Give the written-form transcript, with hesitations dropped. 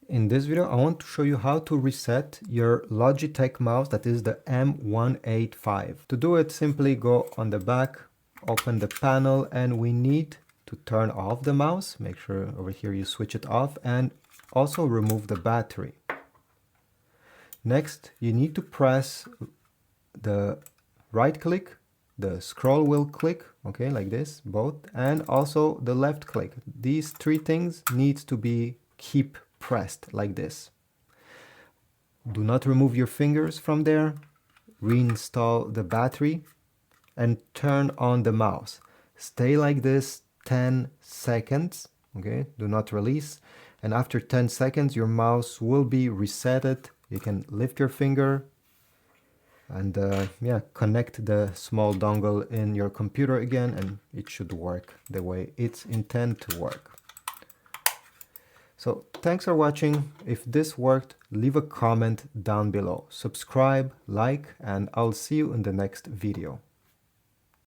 In this video, I want to show you how to reset your Logitech mouse, that is the M185. To do it, simply go on the back, open the panel, and we need to turn off the mouse. Make sure over here you switch it off and also remove the battery. Next, you need to press the right click, the scroll wheel click, okay, like this, both, and also the left click. These three things need to be keep pressed like this. Do not remove your fingers from there. Reinstall the battery and turn on the mouse. Stay like this 10 seconds, okay? Do not release. And after 10 seconds, your mouse will be resetted. You can lift your finger and connect the small dongle in your computer again, and it should work the way it's intended to work. So thanks for watching. If this worked, leave a comment down below. Subscribe, like, and I'll see you in the next video.